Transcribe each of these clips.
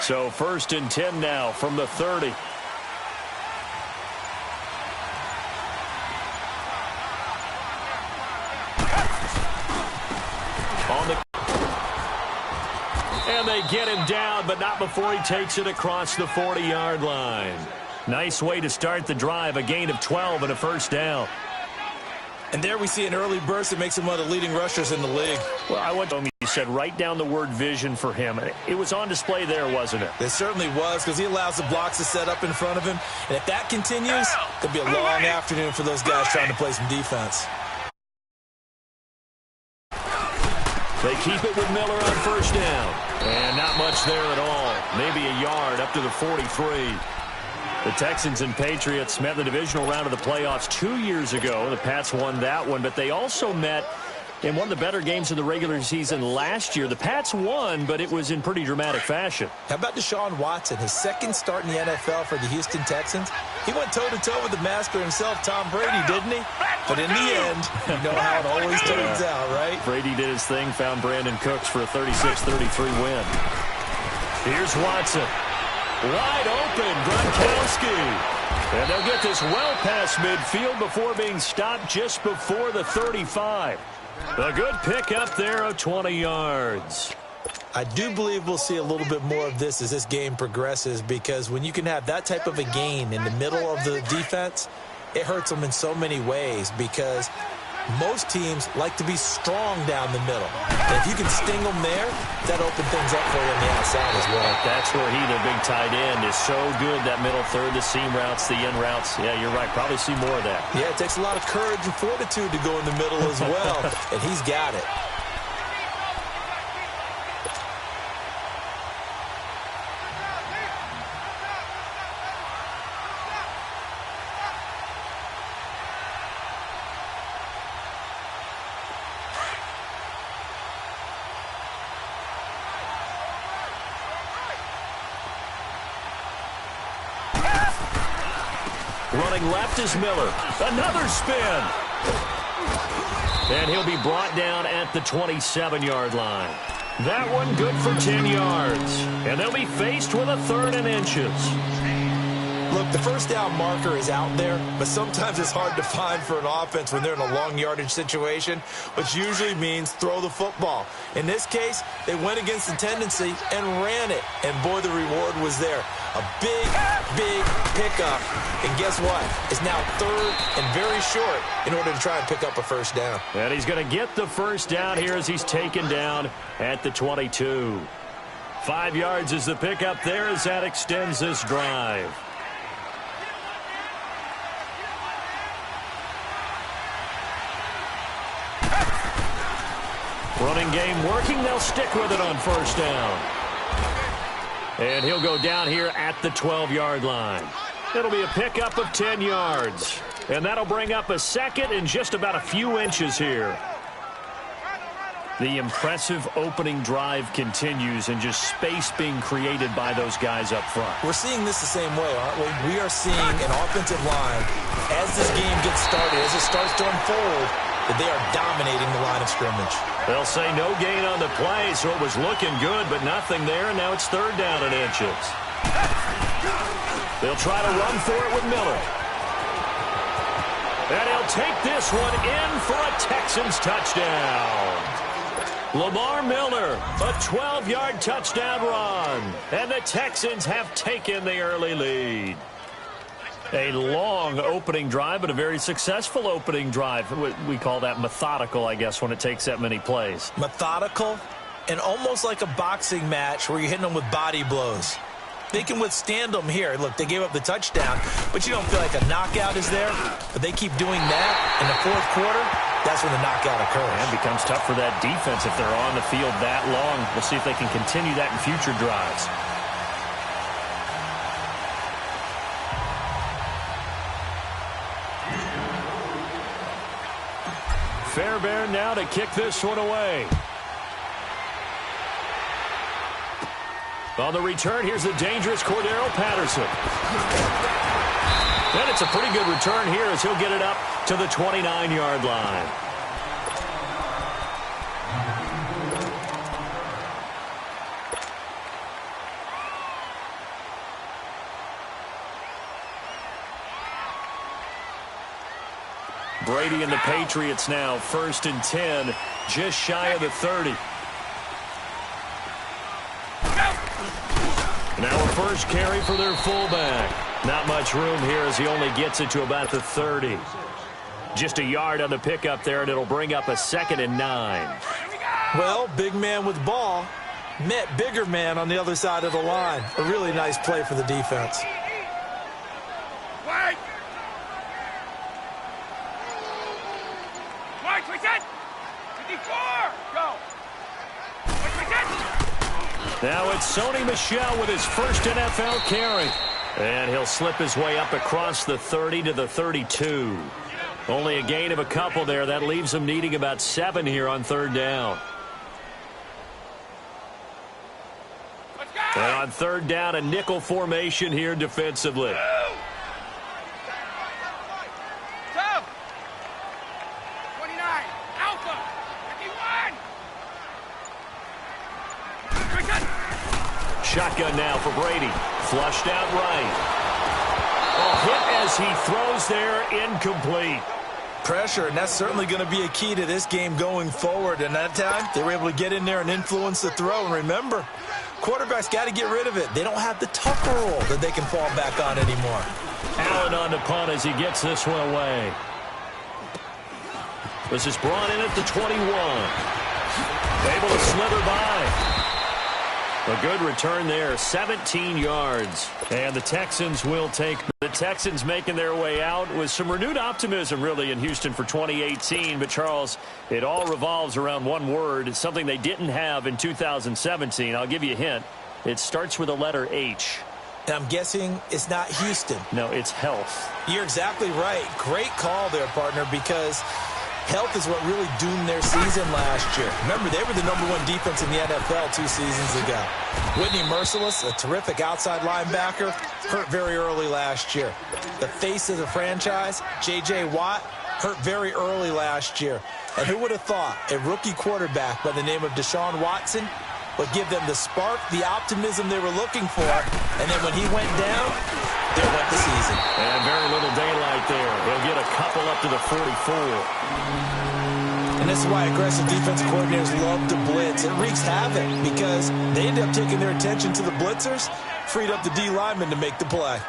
So 1st and 10 now from the 30. And they get him down, but not before he takes it across the 40-yard line. Nice way to start the drive, a gain of 12 and a first down. And there we see an early burst that makes him one of the leading rushers in the league. Well, I want you said write down the word vision for him. It was on display there, wasn't it? It certainly was, because he allows the blocks to set up in front of him. And if that continues, it'll be a long afternoon for those guys trying to play some defense. They keep it with Miller on first down. And not much there at all. Maybe a yard up to the 43. The Texans and Patriots met in the divisional round of the playoffs 2 years ago. The Pats won that one, but they also met in one of the better games of the regular season last year. The Pats won, but it was in pretty dramatic fashion. How about Deshaun Watson, his second start in the NFL for the Houston Texans? He went toe-to-toe with the master himself, Tom Brady, didn't he? But in the end, you know how it always turns out, right? Brady did his thing, found Brandon Cooks for a 36-33 win. Here's Watson. Wide open, Gronkowski. And they'll get this well past midfield before being stopped just before the 35. A good pickup there of 20 yards. I do believe we'll see a little bit more of this as this game progresses, because when you can have that type of a gain in the middle of the defense, it hurts them in so many ways, because most teams like to be strong down the middle. And if you can sting them there, that opens things up for you on the outside as well. That's where he, their big tight end, is so good, that middle third, the seam routes, the in routes. Yeah, you're right. Probably see more of that. Yeah, it takes a lot of courage and fortitude to go in the middle as well, and he's got it. Running left is Miller. Another spin. And he'll be brought down at the 27-yard line. That one good for 10 yards. And they'll be faced with a 3rd and inches. Look, the first down marker is out there, but sometimes it's hard to find for an offense when they're in a long yardage situation, which usually means throw the football. In this case, they went against the tendency and ran it, and boy, the reward was there. A big, big pickup, and guess what? It's now 3rd and very short in order to try and pick up a first down. And he's going to get the first down here as he's taken down at the 22. 5 yards is the pickup there as that extends this drive. Running game working. They'll stick with it on first down. And he'll go down here at the 12-yard line. It'll be a pickup of 10 yards. And that'll bring up a 2nd and just about a few inches here. The impressive opening drive continues, and just space being created by those guys up front. We're seeing this the same way, aren't we? We are seeing an offensive line, as this game gets started, as it starts to unfold, that they are dominating the line of scrimmage. They'll say no gain on the play, so it was looking good, but nothing there, and now it's 3rd down and inches. They'll try to run for it with Miller. And he'll take this one in for a Texans touchdown. Lamar Miller, a 12-yard touchdown run, and the Texans have taken the early lead. A long opening drive, but a very successful opening drive. We call that methodical, I guess, when it takes that many plays. Methodical, and almost like a boxing match where you're hitting them with body blows. They can withstand them here. Look, they gave up the touchdown, but you don't feel like a knockout is there. But they keep doing that in the 4th quarter. That's when the knockout occurs. And it becomes tough for that defense if they're on the field that long. We'll see if they can continue that in future drives. Fairbairn now to kick this one away. On the return, here's the dangerous Cordero Patterson. And it's a pretty good return here as he'll get it up to the 29-yard line. Brady and the Patriots now 1st and 10, just shy of the 30. Now a first carry for their fullback. Not much room here as he only gets it to about the 30. Just a yard on the pickup there, and it'll bring up a 2nd and 9. Well, big man with ball met bigger man on the other side of the line. A really nice play for the defense. Now it's Sony Michel with his first NFL carry. And he'll slip his way up across the 30 to the 32. Only a gain of a couple there. That leaves him needing about 7 here on 3rd down. And on 3rd down, a nickel formation here defensively. Shotgun now for Brady. Flushed out right. A hit as he throws there, incomplete. Pressure, and that's certainly going to be a key to this game going forward. And that time, they were able to get in there and influence the throw. And remember, quarterbacks got to get rid of it. They don't have the Tucker rule that they can fall back on anymore. Allen on the punt as he gets this one away. This is brought in at the 21. Able to slither by. A good return there, 17 yards. And the Texans will take. The Texans making their way out with some renewed optimism, really, in Houston for 2018. But, Charles, it all revolves around one word. It's something they didn't have in 2017. I'll give you a hint. It starts with a letter H. And I'm guessing it's not Houston. No, it's health. You're exactly right. Great call there, partner, because health is what really doomed their season last year. Remember, they were the #1 defense in the NFL 2 seasons ago. Whitney Merciless, a terrific outside linebacker, hurt very early last year. The face of the franchise, J.J. Watt, hurt very early last year. And who would have thought a rookie quarterback by the name of Deshaun Watson would give them the spark, the optimism they were looking for, and then when he went down, there went the season. And very little daylight there. He'll get a couple up to the 44. And this is why aggressive defensive coordinators love to blitz. It wreaks havoc because they end up taking their attention to the blitzers, freed up the D lineman to make the play.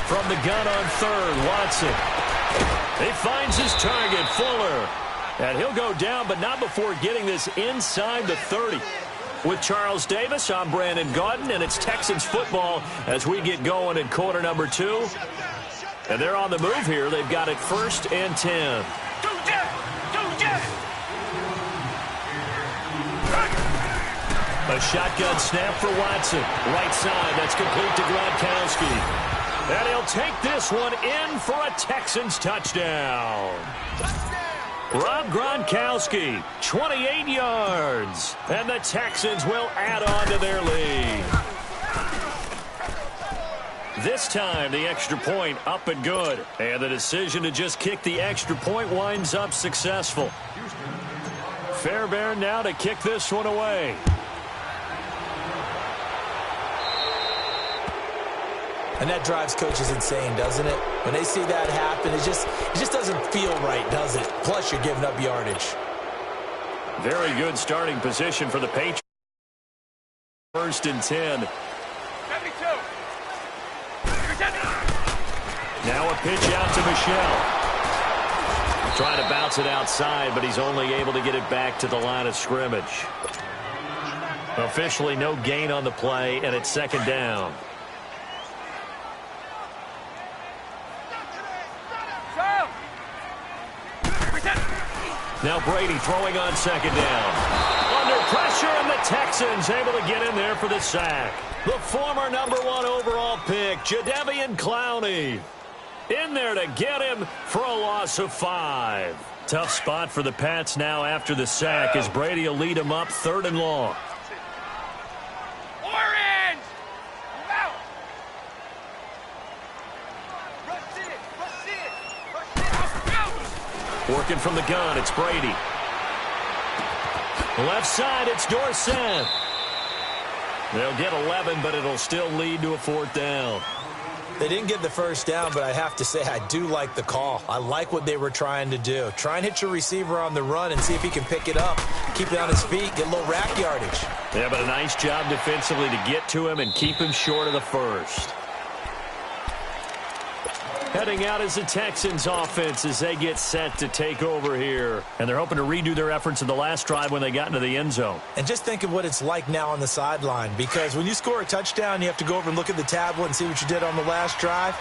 From the gun on 3rd, Watson. He finds his target, Fuller. And he'll go down, but not before getting this inside the 30. With Charles Davis, I'm Brandon Gaudin, and it's Texans football as we get going in quarter number 2. And they're on the move here. They've got it 1st and 10. A shotgun snap for Watson. Right side, that's complete to Gronkowski. And he'll take this one in for a Texans touchdown. Rob Gronkowski, 28 yards. And the Texans will add on to their lead. This time, the extra point up and good. And the decision to just kick the extra point winds up successful. Fairbairn now to kick this one away. And that drives coaches insane, doesn't it? When they see that happen, it just doesn't feel right, does it? Plus, you're giving up yardage. Very good starting position for the Patriots. 1st and 10. 72. Now a pitch out to Michel. Trying to bounce it outside, but he's only able to get it back to the line of scrimmage. Officially no gain on the play, and it's 2nd down. Now Brady throwing on 2nd down. Under pressure, and the Texans able to get in there for the sack. The former #1 overall pick, Jadeveon Clowney, in there to get him for a loss of 5. Tough spot for the Pats now after the sack as Brady will lead him up 3rd and long. Orange! Out! Working from the gun, it's Brady. Left side, it's Dorsett. They'll get 11, but it'll still lead to a 4th down. They didn't get the first down, but I have to say I do like the call. I like what they were trying to do. Try and hit your receiver on the run and see if he can pick it up, keep it on his feet, get a little rack yardage. Yeah, but a nice job defensively to get to him and keep him short of the first. Heading out is the Texans offense as they get set to take over here. And they're hoping to redo their efforts in the last drive when they got into the end zone. And just think of what it's like now on the sideline, because when you score a touchdown, you have to go over and look at the tablet and see what you did on the last drive.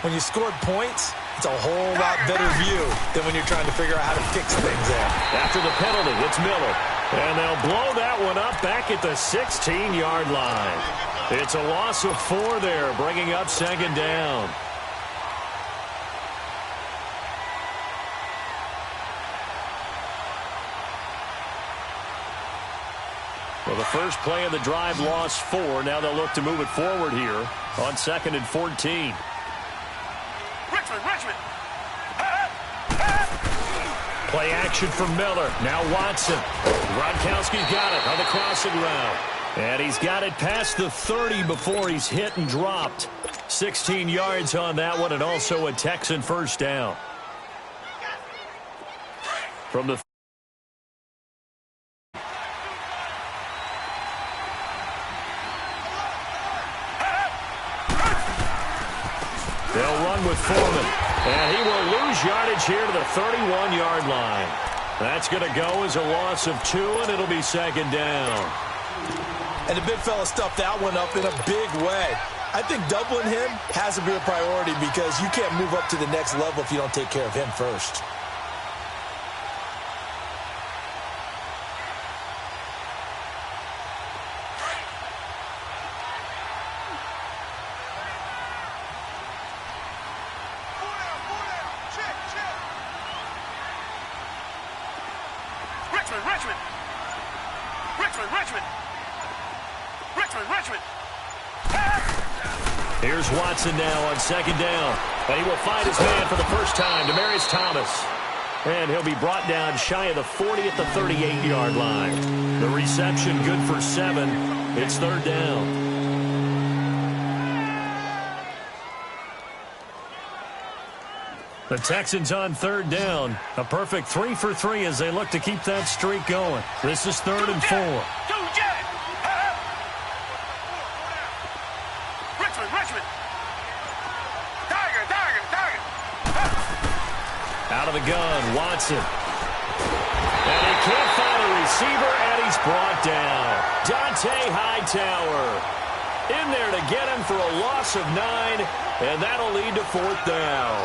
When you scored points, it's a whole lot better view than when you're trying to figure out how to fix things there. After the penalty, it's Miller. And they'll blow that one up back at the 16-yard line. It's a loss of 4 there, bringing up 2nd down. Well, the first play of the drive lost 4. Now they'll look to move it forward here on 2nd and 14. Richmond. Play action for Miller. Now Watson. Gronkowski's got it on the crossing route. And he's got it past the 30 before he's hit and dropped. 16 yards on that one, and also a Texan first down. From the they'll run with Foreman, and he will lose yardage here to the 31-yard line. That's going to go as a loss of 2, and it'll be 2nd down. And the big fella stuffed that one up in a big way. I think doubling him has to be a priority because you can't move up to the next level if you don't take care of him first. Richmond. Here's Watson now on 2nd down. And he will find his man for the first time, Demaryius Thomas. And he'll be brought down shy of the 40 at the 38-yard line. The reception good for 7. It's 3rd down. The Texans on 3rd down. A perfect 3 for 3 as they look to keep that streak going. This is 3rd and 4. Richmond. Tiger. Out of the gun, Watson. And he can't find a receiver, and he's brought down. Dante Hightower in there to get him for a loss of 9, and that'll lead to 4th down.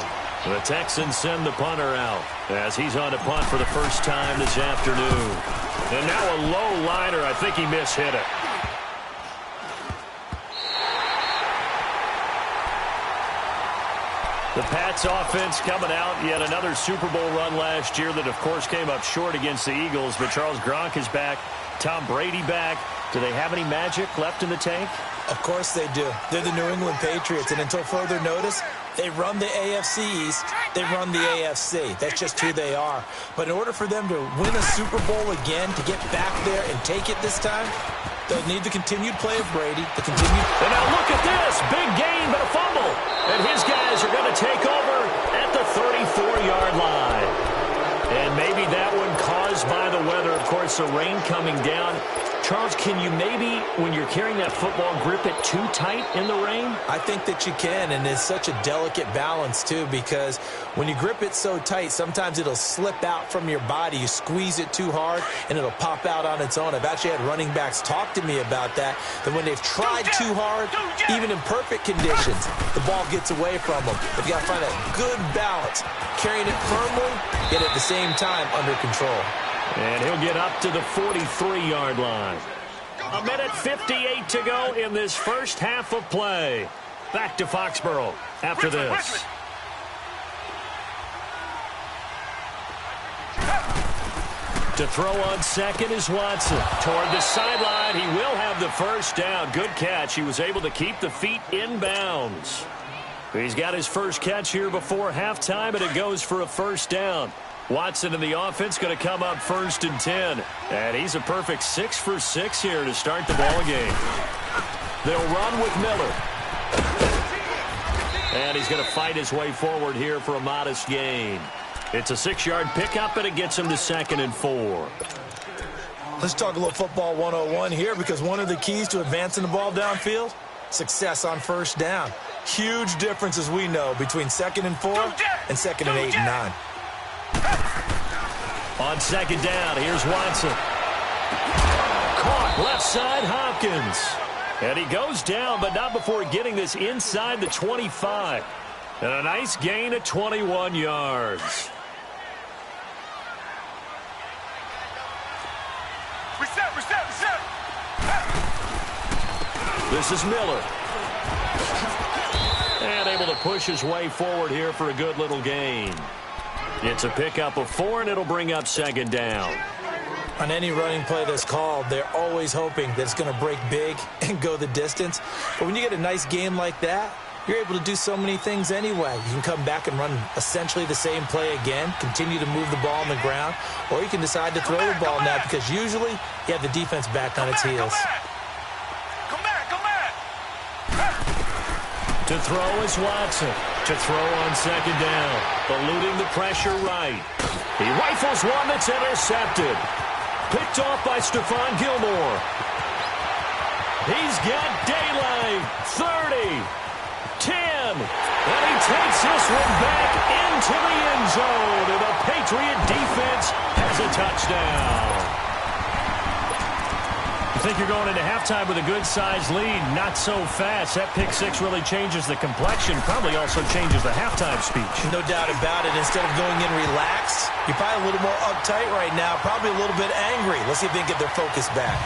The Texans send the punter out as he's on to punt for the first time this afternoon. And now a low liner. I think he mishit it. The Pats offense coming out. Yet another Super Bowl run last year that, of course, came up short against the Eagles. But Charles Gronk is back. Tom Brady back. Do they have any magic left in the tank? Of course they do. They're the New England Patriots, and until further notice, they run the AFC East, they run the AFC. That's just who they are. But in order for them to win a Super Bowl again, to get back there and take it this time, they'll need the continued play of Brady, the continued... And now look at this. Big gain, but a fumble. And his guys are going to take over at the 34-yard line. And maybe that one caused by the weather. Of course, the rain coming down. Charles, can you maybe, when you're carrying that football, grip it too tight in the rain? I think that you can, and it's such a delicate balance, too, because when you grip it so tight, sometimes it'll slip out from your body. You squeeze it too hard, and it'll pop out on its own. I've actually had running backs talk to me about that when they've tried too hard, even in perfect conditions, the ball gets away from them. They've got to find a good balance, carrying it firmly, yet at the same time under control. And he'll get up to the 43-yard line. 1:58 to go in this first half of play. Back to Foxborough after this. To throw on second is Watson. Toward the sideline, he will have the first down. Good catch. He was able to keep the feet in bounds. He's got his first catch here before halftime, and it goes for a first down. Watson and the offense going to come up 1st and 10. And he's a perfect 6 for 6 here to start the ball game. They'll run with Miller. And he's going to fight his way forward here for a modest gain. It's a 6-yard pickup, and it gets him to 2nd and 4. Let's talk a little football 101 here, because one of the keys to advancing the ball downfield, success on 1st down. Huge difference, as we know, between 2nd and 4 and 2nd and 8 and 9. On 2nd down, here's Watson. Caught left side, Hopkins. And he goes down, but not before getting this inside the 25. And a nice gain of 21 yards. Reset. This is Miller. And able to push his way forward here for a good little gain. It's a pickup of 4, and it'll bring up 2nd down. On any running play that's called, they're always hoping that it's going to break big and go the distance. But when you get a nice game like that, you're able to do so many things anyway. You can come back and run essentially the same play again, continue to move the ball on the ground, or you can decide to throw the ball now, because usually you have the defense back on its heels. Come back. To throw is Watson. To throw on 2nd down. Eluding the pressure right. He rifles one that's intercepted. Picked off by Stephon Gilmore. He's got daylight. 30. 10. And he takes this one back into the end zone. And the Patriot defense has a touchdown. You think you're going into halftime with a good-sized lead. Not so fast. That pick 6 really changes the complexion. Probably also changes the halftime speech. No doubt about it. Instead of going in relaxed, you're probably a little more uptight right now. Probably a little bit angry. Let's see if they can get their focus back.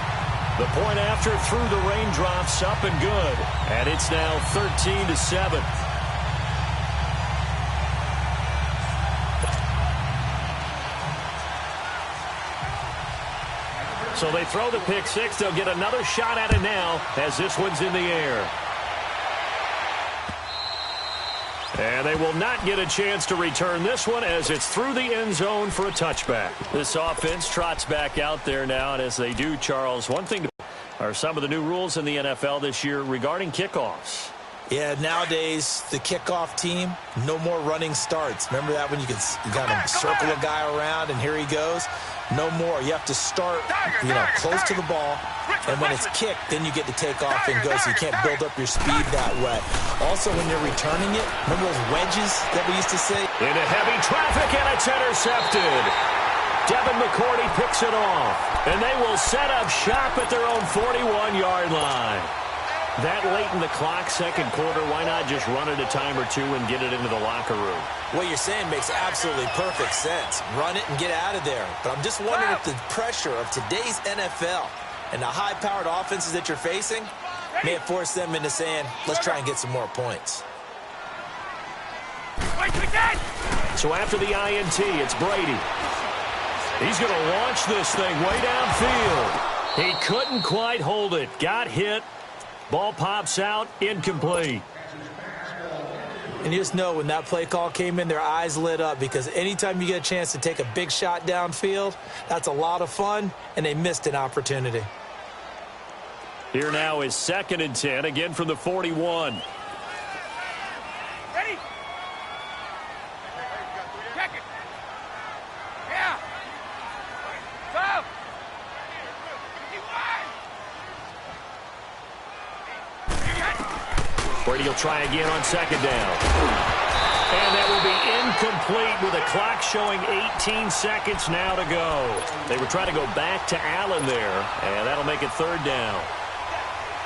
The point after through the raindrops, up and good. And it's now 13-7. So they throw the pick 6. They'll get another shot at it now as this one's in the air. And they will not get a chance to return this one as it's through the end zone for a touchback. This offense trots back out there now, and as they do, Charles, one thing are some of the new rules in the NFL this year regarding kickoffs. Yeah, nowadays, the kickoff team, no more running starts. Remember that when you got to circle a guy around and here he goes? No more. You have to start, close to the ball, and when it's kicked, then you get to take off and go, so you can't build up your speed that way. Also, when you're returning it, remember those wedges that we used to say? Into heavy traffic, and it's intercepted. Devin McCourty picks it off, and they will set up shop at their own 41-yard line. That late in the clock, 2nd quarter, why not just run it a time or two and get it into the locker room? What you're saying makes absolutely perfect sense. Run it and get out of there. But I'm just wondering if the pressure of today's NFL and the high-powered offenses that you're facing may have forced them into saying, let's try and get some more points. So after the INT, it's Brady. He's going to launch this thing way downfield. He couldn't quite hold it. Got hit. Ball pops out, incomplete. And you just know when that play call came in, their eyes lit up, because anytime you get a chance to take a big shot downfield, that's a lot of fun, and they missed an opportunity. Here now is 2nd and 10, again from the 41. Ready? Check it. Yeah. Stop. Brady will try again on 2nd down. And that will be incomplete with a clock showing 18 seconds now to go. They were trying to go back to Allen there, and that'll make it 3rd down.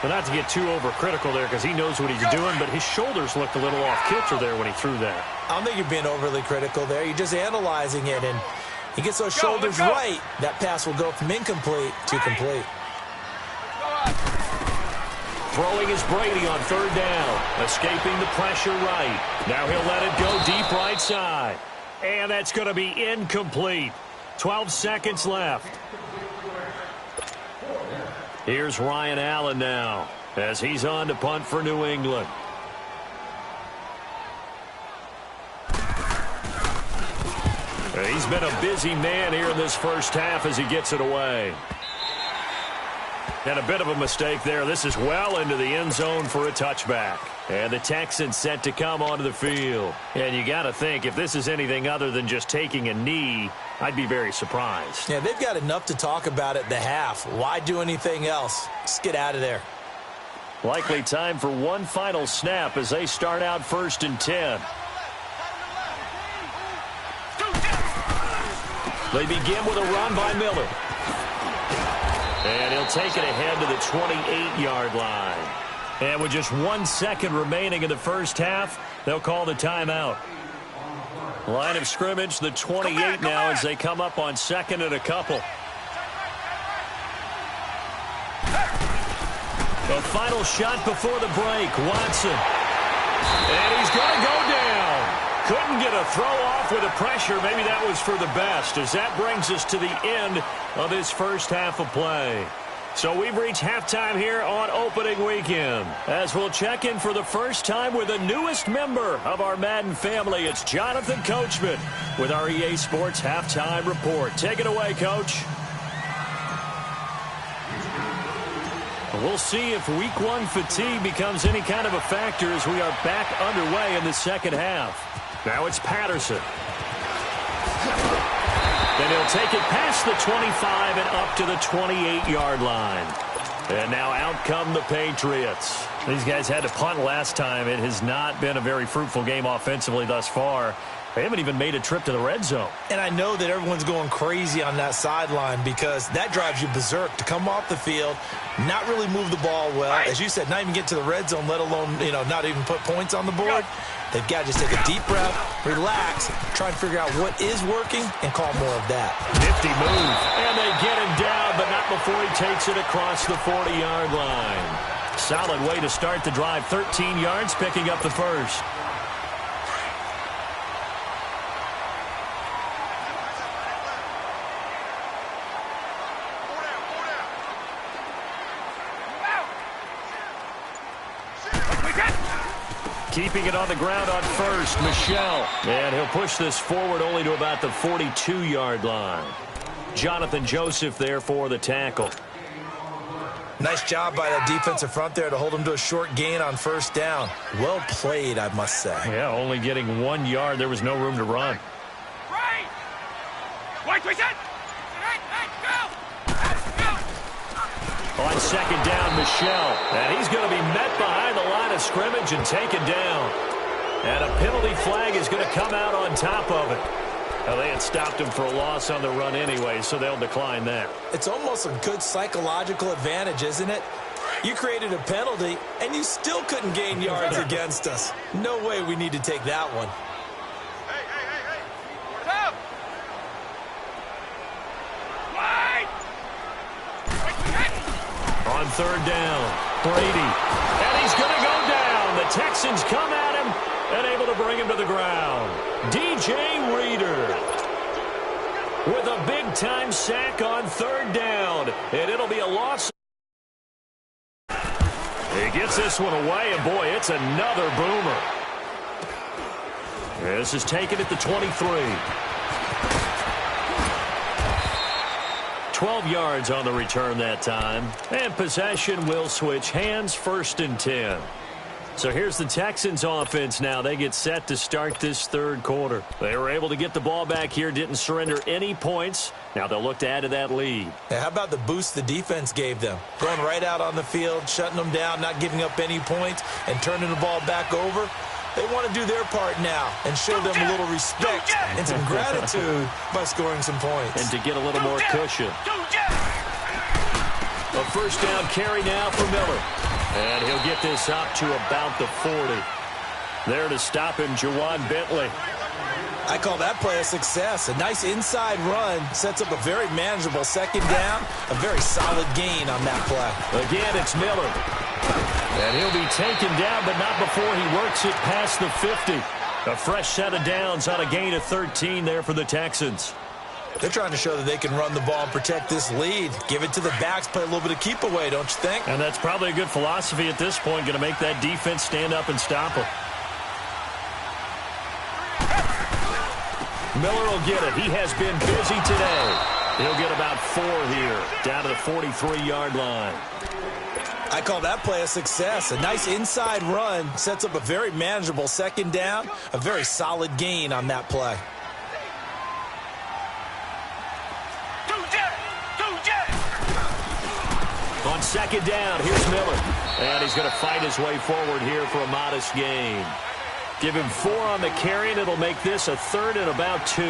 But not to get too overcritical there, because he knows what he's doing, but his shoulders looked a little off kilter there when he threw that. I don't think you're being overly critical there. You're just analyzing it, and he gets those shoulders right. That pass will go from incomplete to complete. Throwing is Brady on 3rd down. Escaping the pressure right. Now he'll let it go deep right side. And that's going to be incomplete. 12 seconds left. Here's Ryan Allen now as he's on to punt for New England. He's been a busy man here in this first half as he gets it away. And a bit of a mistake there. This is well into the end zone for a touchback. And the Texans set to come onto the field. And you got to think, if this is anything other than just taking a knee, I'd be very surprised. Yeah, they've got enough to talk about at the half. Why do anything else? Just get out of there. Likely time for one final snap as they start out 1st and 10. They begin with a run by Miller. And he'll take it ahead to the 28-yard line. And with just 1 second remaining in the first half, they'll call the timeout. Line of scrimmage, the 28 now as they come up on 2nd and a couple. The final shot before the break, Watson. And he's going to go down. Couldn't get a throw off with the pressure. Maybe that was for the best, as that brings us to the end of this first half of play. So we've reached halftime here on opening weekend, as we'll check in for the first time with the newest member of our Madden family. It's Jonathan Coachman with our EA Sports Halftime Report. Take it away, Coach. We'll see if Week 1 fatigue becomes any kind of a factor as we are back underway in the second half. Now it's Patterson. Then he'll take it past the 25 and up to the 28-yard line. And now out come the Patriots. These guys had to punt last time. It has not been a very fruitful game offensively thus far. They haven't even made a trip to the red zone. And I know that everyone's going crazy on that sideline because that drives you berserk to come off the field, not really move the ball well. As you said, not even get to the red zone, let alone, not even put points on the board. They've got to just take a deep breath, relax, try and figure out what is working, and call more of that. Nifty move. And they get him down, but not before he takes it across the 40-yard line. Solid way to start the drive. 13 yards, picking up the first. Keeping it on the ground on first, Michelle. And he'll push this forward only to about the 42-yard line. Jonathan Joseph there for the tackle. Nice job by that defensive front there to hold him to a short gain on first down. Well played, I must say. Yeah, only getting 1 yard. There was no room to run. Right. Wait, go. On second down, Michelle. And he's going to be met behind the line of scrimmage and taken down. And a penalty flag is going to come out on top of it. Now, they had stopped him for a loss on the run anyway, so they'll decline that. It's almost a good psychological advantage, isn't it? You created a penalty, and you still couldn't gain yards against us. No way we need to take that one. Hey. Stop. On third down, Brady. And he's going to go down. The Texans come at him and able to bring him to the ground. DJ Reader with a big-time sack on third down. And it'll be a loss. He gets this one away, and boy, it's another boomer. This is taken at the 23. 12 yards on the return that time. And possession will switch hands, 1st and 10. So here's the Texans offense now. They get set to start this third quarter. They were able to get the ball back here, didn't surrender any points. Now they'll look to add to that lead. Yeah, how about the boost the defense gave them? Going right out on the field, shutting them down, not giving up any points, and turning the ball back over. They want to do their part now and show them a little respect and some gratitude by scoring some points. And to get a little more cushion. A first down carry now for Miller. And he'll get this up to about the 40. There to stop him, Juwan Bentley. I call that play a success. A nice inside run sets up a very manageable second down. A very solid gain on that play. Again, it's Miller. And he'll be taken down, but not before he works it past the 50. A fresh set of downs on a gain of 13 there for the Texans. They're trying to show that they can run the ball and protect this lead. Give it to the backs, play a little bit of keep away, don't you think? And that's probably a good philosophy at this point, going to make that defense stand up and stop them. Miller will get it. He has been busy today. He'll get about 4 here, down to the 43-yard line. I call that play a success. A nice inside run sets up a very manageable second down, a very solid gain on that play. On second down, here's Miller. And he's going to fight his way forward here for a modest gain. Give him 4 on the carry, and it'll make this a 3rd and about 2.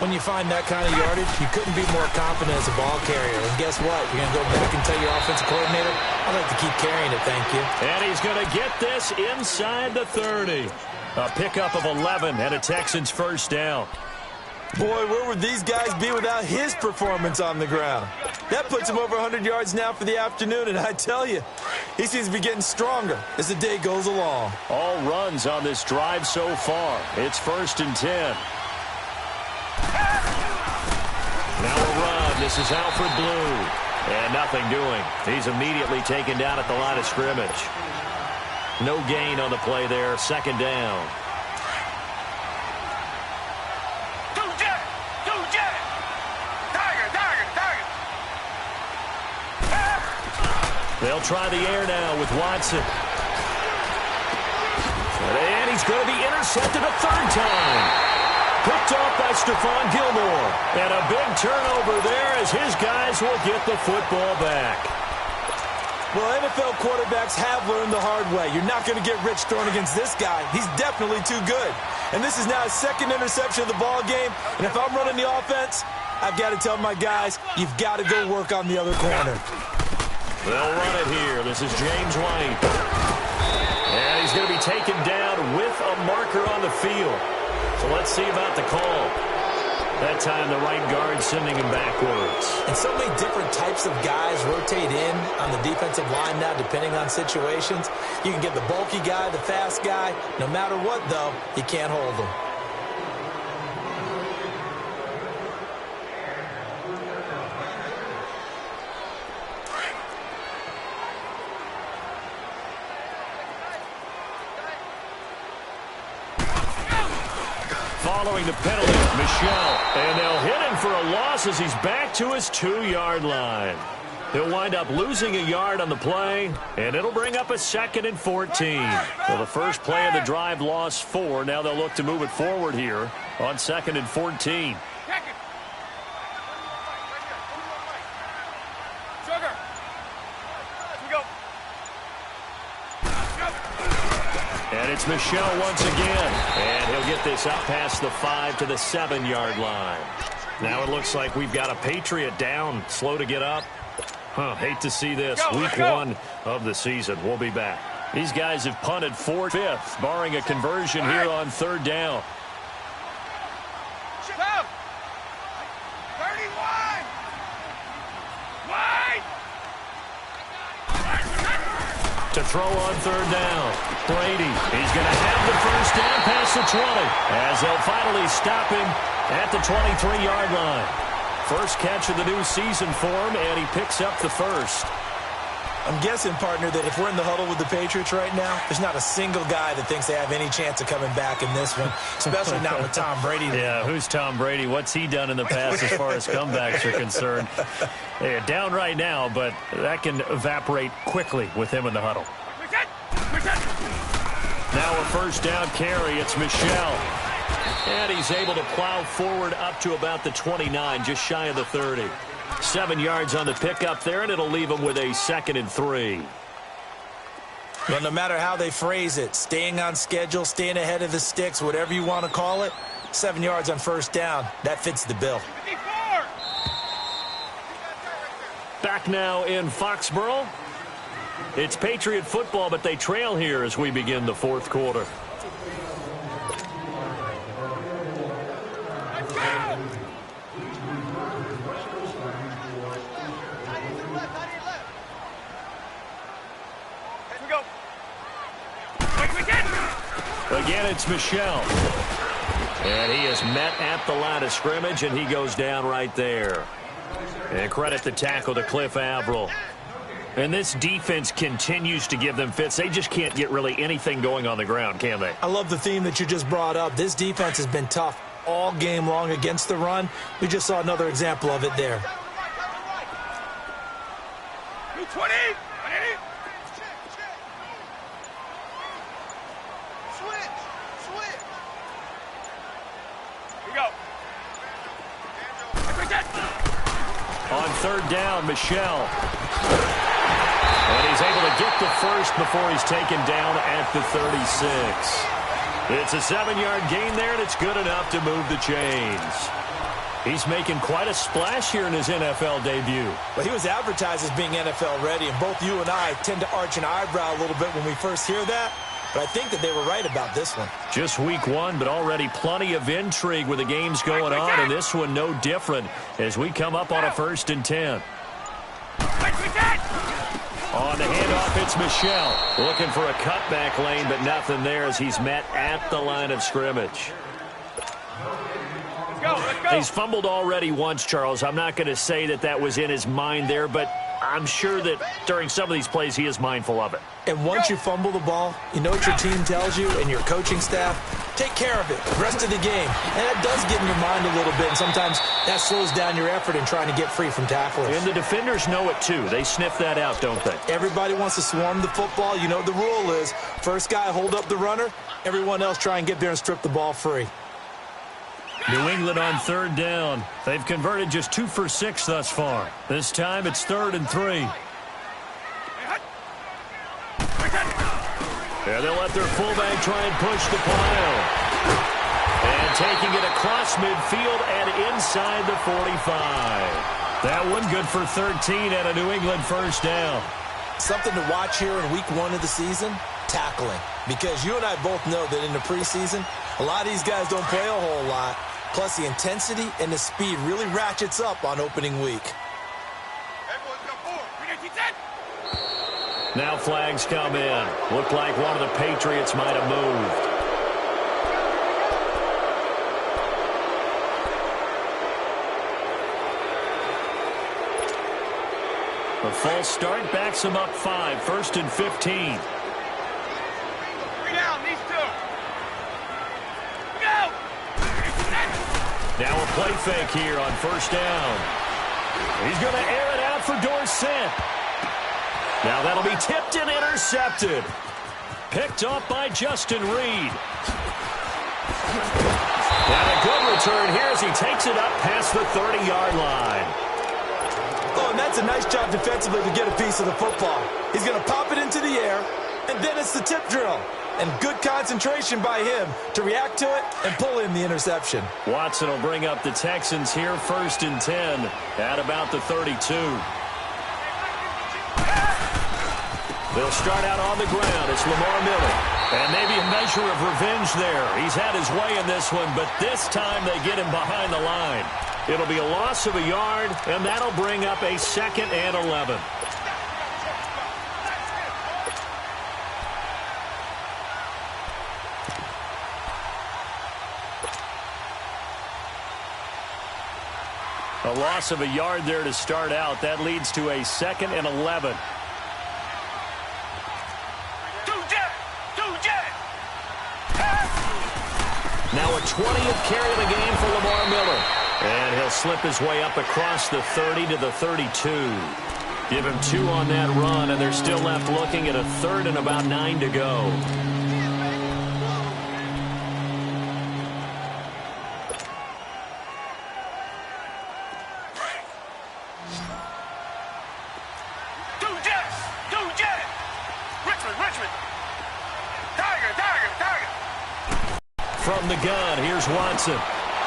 When you find that kind of yardage, you couldn't be more confident as a ball carrier. And guess what? You're going to go back and tell your offensive coordinator, I'd like to keep carrying it, thank you. And he's going to get this inside the 30. A pickup of 11 and a Texans first down. Boy, where would these guys be without his performance on the ground? That puts him over 100 yards now for the afternoon, and I tell you, he seems to be getting stronger as the day goes along. All runs on this drive so far. It's 1st and 10. Now a run. This is Alfred Blue. And nothing doing. He's immediately taken down at the line of scrimmage. No gain on the play there. 2nd down. They'll try the air now with Watson. And he's going to be intercepted a 3rd time. Picked off by Stephon Gilmore. And a big turnover there as his guys will get the football back. Well, NFL quarterbacks have learned the hard way. You're not going to get rich throwing against this guy. He's definitely too good. And this is now his 2nd interception of the ball game. And if I'm running the offense, I've got to tell my guys, you've got to go work on the other corner. They'll run it here. This is James White. And he's going to be taken down with a marker on the field. So let's see about the call. That time the right guard sending him backwards. And so many different types of guys rotate in on the defensive line now depending on situations. You can get the bulky guy, the fast guy. No matter what, though, you can't hold them. Following the penalty, Michel. And they'll hit him for a loss as he's back to his 2-yard line. He'll wind up losing a yard on the play, and it'll bring up a 2nd and 14. Well, the first play of the drive lost 4. Now they'll look to move it forward here on 2nd and 14. And it's Michel once again. And he'll get this up past the 5 to the 7-yard line. Now it looks like we've got a Patriot down, slow to get up. Hate to see this. Week 1 of the season. We'll be back. These guys have punted 4-5, barring a conversion here on 3rd down. 31! Wide! To throw on 3rd down. Brady, he's going to have the first down past the 20 as they'll finally stop him at the 23-yard line. First catch of the new season for him, and he picks up the first. I'm guessing, partner, that if we're in the huddle with the Patriots right now, there's not a single guy that thinks they have any chance of coming back in this one, especially not with Tom Brady. Yeah, who's Tom Brady? What's he done in the past as far as comebacks are concerned? Yeah, down right now, but that can evaporate quickly with him in the huddle. Now a first down carry. It's Michel. And he's able to plow forward up to about the 29, just shy of the 30. 7 yards on the pickup there, and it'll leave him with a 2nd and 3. Well, no matter how they phrase it, staying on schedule, staying ahead of the sticks, whatever you want to call it, 7 yards on first down, that fits the bill. Back now in Foxborough. It's Patriot football, but they trail here as we begin the 4th quarter. Again, it's Michel. And he is met at the line of scrimmage, and he goes down right there. And credit the tackle to Cliff Averill. And this defense continues to give them fits. They just can't get really anything going on the ground, can they? I love the theme that you just brought up. This defense has been tough. all game long against the run. We just saw another example of it there. 20. On third down, Michelle. And he's able to get the first before he's taken down at the 36. It's a 7-yard gain there, and it's good enough to move the chains. He's making quite a splash here in his NFL debut. Well, he was advertised as being NFL ready, and both you and I tend to arch an eyebrow a little bit when we first hear that. But I think that they were right about this one. Just week 1, but already plenty of intrigue with the games going on, and this one no different as we come up on a 1st and 10. On the handoff, it's Michelle. Looking for a cutback lane, but nothing there as he's met at the line of scrimmage. Let's go. He's fumbled already once, Charles. I'm not going to say that that was in his mind there, but I'm sure that during some of these plays he is mindful of it. And once you fumble the ball, you know what your team tells you and your coaching staff? Take care of it the rest of the game. And it does get in your mind a little bit, and sometimes that slows down your effort in trying to get free from tacklers. And the defenders know it too. They sniff that out, don't they? Everybody wants to swarm the football. You know what the rule is. First guy hold up the runner. Everyone else try and get there and strip the ball free. New England on third down. They've converted just 2 for 6 thus far. This time it's 3rd and 3. And they'll let their fullback try and push the pile. And taking it across midfield and inside the 45. That one good for 13 at a New England 1st down. Something to watch here in week 1 of the season, tackling. Because you and I both know that in the preseason, a lot of these guys don't play a whole lot. Plus, the intensity and the speed really ratchets up on opening week. Now flags come in. Looked like one of the Patriots might have moved. The false start backs him up 5. 1st and 15. 3 down, these 2. Go! Now a play fake here on 1st down. He's going to air it out for Dorsett. Now that'll be tipped and intercepted. Picked off by Justin Reed. And a good return here as he takes it up past the 30-yard line. Oh, and that's a nice job defensively to get a piece of the football. He's going to pop it into the air, and then it's the tip drill. And good concentration by him to react to it and pull in the interception. Watson will bring up the Texans here 1st and 10 at about the 32. They'll start out on the ground. It's Lamar Miller. And maybe a measure of revenge there. He's had his way in this one, but this time they get him behind the line. It'll be a loss of a yard, and that'll bring up a 2nd and 11. A loss of a yard there to start out. That leads to a 2nd and 11. Now a 20th carry of the game for Lamar Miller. And he'll slip his way up across the 30 to the 32. Give him 2 on that run, and they're still left looking at a 3rd and about 9 to go. From the gun, here's Watson.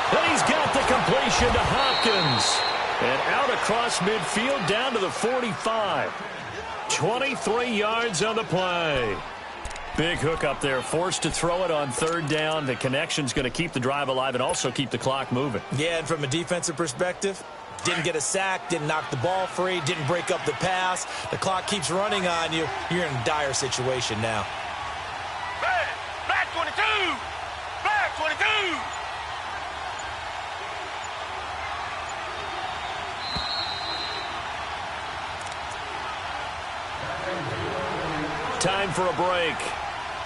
And he's got the completion to Hopkins. And out across midfield down to the 45. 23 yards on the play. Big hook up there, forced to throw it on 3rd down. The connection's going to keep the drive alive and also keep the clock moving. Yeah, and from a defensive perspective, didn't get a sack, didn't knock the ball free, didn't break up the pass. The clock keeps running on you. You're in a dire situation now. Black 22! Black 22! Time for a break.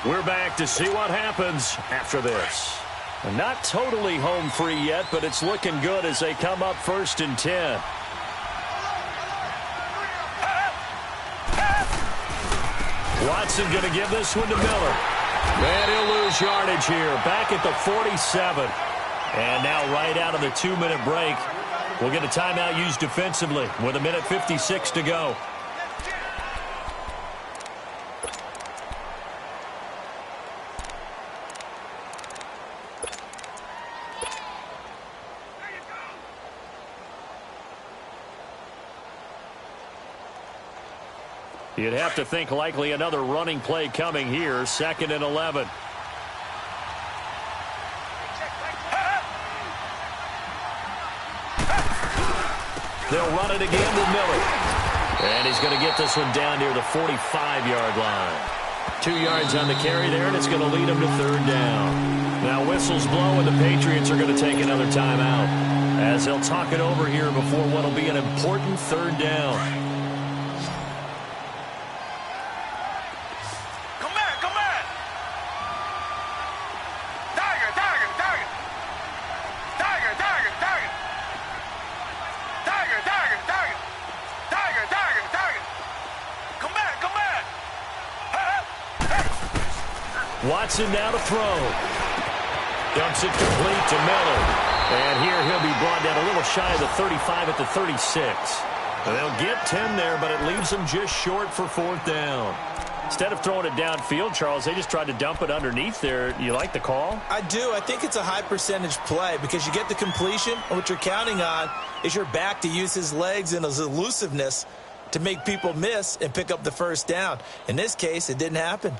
We're back to see what happens after this. Not totally home free yet, but it's looking good as they come up 1st and 10. Watson going to give this one to Miller. And he'll lose yardage here. Back at the 47. And now right out of the 2-minute break, we'll get a timeout used defensively with 1:56 to go. You'd have to think likely another running play coming here, 2nd and 11. They'll run it again with Miller. And he's going to get this one down near the 45-yard line. 2 yards on the carry there, and it's going to lead him to 3rd down. Now whistles blow, and the Patriots are going to take another timeout as they'll talk it over here before what will be an important 3rd down. Watson now to throw. Dumps it complete to Miller. And here he'll be brought down a little shy of the 35 at the 36. And they'll get 10 there, but it leaves them just short for 4th down. Instead of throwing it downfield, Charles, they just tried to dump it underneath there. You like the call? I do. I think it's a high percentage play because you get the completion, and what you're counting on is your back to use his legs and his elusiveness to make people miss and pick up the 1st down. In this case, it didn't happen.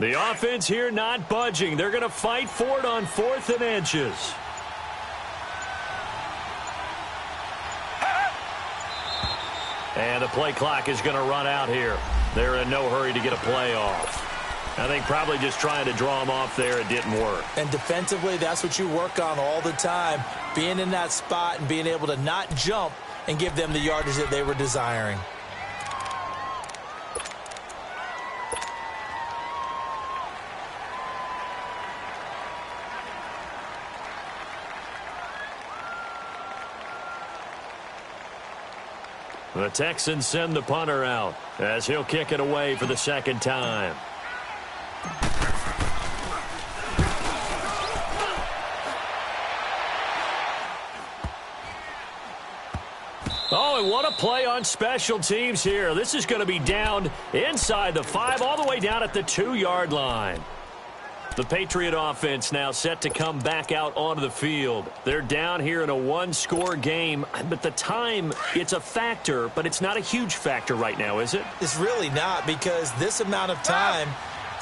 The offense here not budging. They're going to fight for it on 4th and inches. And the play clock is going to run out here. They're in no hurry to get a play off. I think probably just trying to draw them off there, it didn't work. And defensively, that's what you work on all the time. Being in that spot and being able to not jump and give them the yardage that they were desiring. The Texans send the punter out as he'll kick it away for the 2nd time. Oh, and what a play on special teams here. This is going to be down inside the 5 all the way down at the 2-yard line. The Patriot offense now set to come back out onto the field. They're down here in a 1-score game, but the time, it's a factor, but it's not a huge factor right now, is it? It's really not, because this amount of time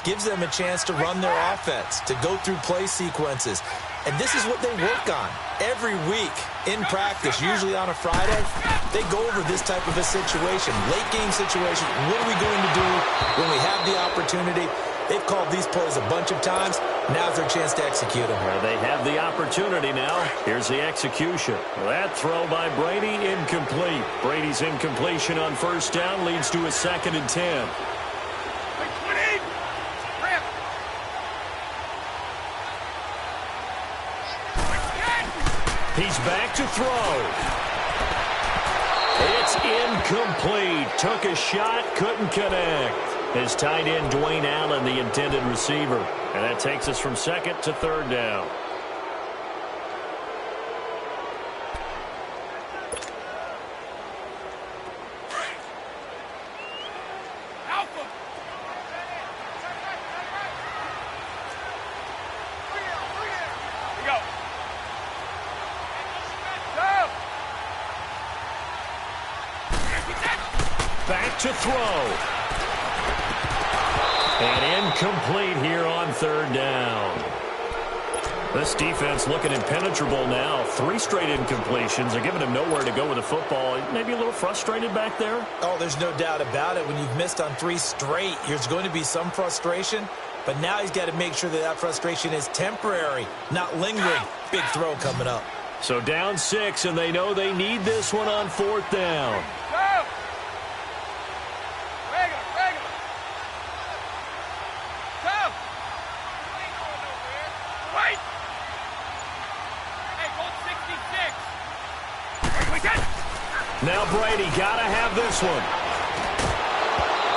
gives them a chance to run their offense, to go through play sequences. And this is what they work on every week in practice, usually on a Friday. They go over this type of a situation, late game situation. What are we going to do when we have the opportunity? They've called these plays a bunch of times. Now's their chance to execute them. Well, they have the opportunity now. Here's the execution. That throw by Brady, incomplete. Brady's incompletion on 1st down leads to a 2nd and 10. He's back to throw. It's incomplete. Took a shot, couldn't connect. His tight end, Dwayne Allen, the intended receiver. And that takes us from 2nd to 3rd down. Back to throw. And incomplete here on 3rd down. This defense looking impenetrable now. 3 straight incompletions. They're giving him nowhere to go with the football. Maybe a little frustrated back there? Oh, there's no doubt about it. When you've missed on 3 straight, there's going to be some frustration. But now he's got to make sure that that frustration is temporary, not lingering. Big throw coming up. So down 6, and they know they need this one on 4th down. Go! Regular, regular. Go! Wait! Hey, hold 66. We get it. Now Brady got to have this one.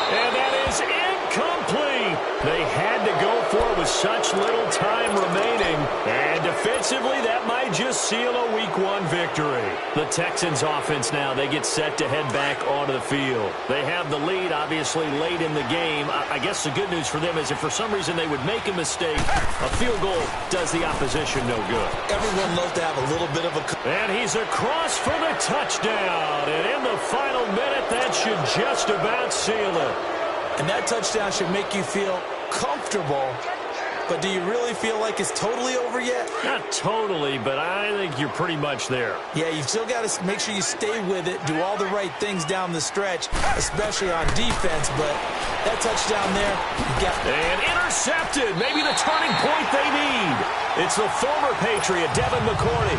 And that is incomplete. They had to go for it with such little time remaining. And defensively, that might just seal a Week 1 victory. The Texans offense now, they get set to head back onto the field. They have the lead, obviously, late in the game. I guess the good news for them is if for some reason they would make a mistake, a field goal does the opposition no good. Everyone loves to have a little bit of a... And he's across for the touchdown. And in the final minute, that should just about seal it. And that touchdown should make you feel comfortable. But do you really feel like it's totally over yet? Not totally, but I think you're pretty much there. Yeah, you've still got to make sure you stay with it, do all the right things down the stretch, especially on defense. But that touchdown there, you got... And intercepted. Maybe the turning point they need. It's the former Patriot, Devin McCourty.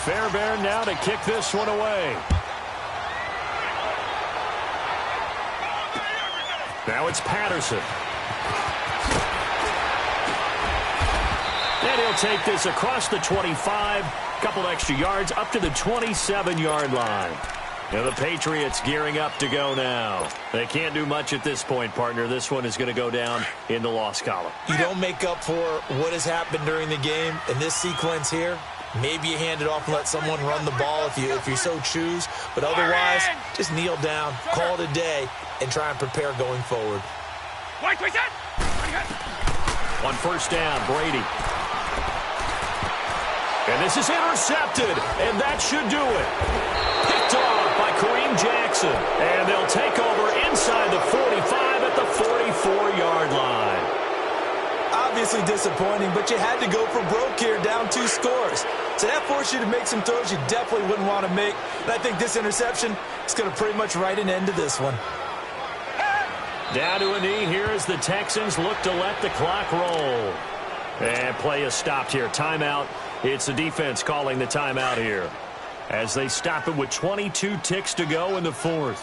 Fairbairn now to kick this one away. Now it's Patterson. And he'll take this across the 25, couple extra yards up to the 27-yard line. Now the Patriots gearing up to go now. They can't do much at this point, partner. This one is going to go down in the loss column. You don't make up for what has happened during the game in this sequence here. Maybe you hand it off and let someone run the ball if you so choose. But otherwise, just kneel down, call it a day, and try and prepare going forward. On 1st down, Brady. And this is intercepted, and that should do it. Picked off by Kareem Jackson. And they'll take over inside the 45 at the 44-yard line. Obviously disappointing, but you had to go for broke here, down 2 scores. So that forced you to make some throws you definitely wouldn't want to make. And I think this interception is going to pretty much write an end to this one. Down to a knee here as the Texans look to let the clock roll. And play is stopped here. Timeout. It's the defense calling the timeout here as they stop it with 22 ticks to go in the 4th.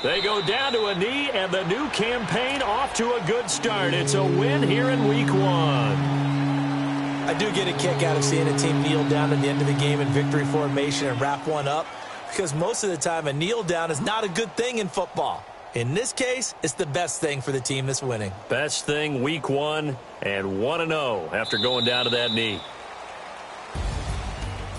They go down to a knee, and the new campaign off to a good start. It's a win here in Week 1. I do get a kick out of seeing a team kneel down at the end of the game in victory formation and wrap one up, because most of the time a kneel down is not a good thing in football. In this case, it's the best thing for the team that's winning. Best thing Week 1 and 1-0 after going down to that knee.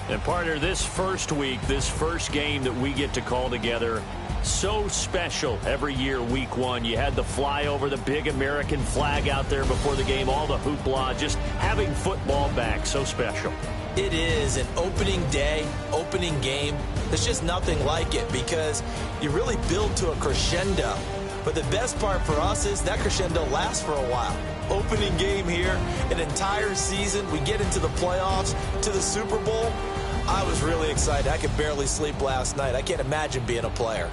And partner, this first week, this first game that we get to call together, so special every year, Week 1. You had the flyover, the big American flag out there before the game, all the hoopla, just having football back, so special. It is an opening day, opening game. There's just nothing like it because you really build to a crescendo. But the best part for us is that crescendo lasts for a while. Opening game here, an entire season. We get into the playoffs, to the Super Bowl. I was really excited. I could barely sleep last night. I can't imagine being a player.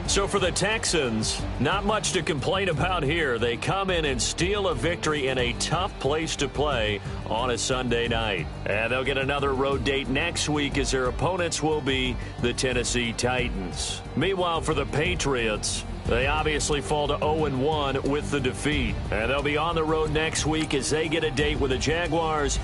So for the Texans, not much to complain about here. They come in and steal a victory in a tough place to play on a Sunday night. And they'll get another road date next week as their opponents will be the Tennessee Titans. Meanwhile, for the Patriots, they obviously fall to 0-1 with the defeat. And they'll be on the road next week as they get a date with the Jaguars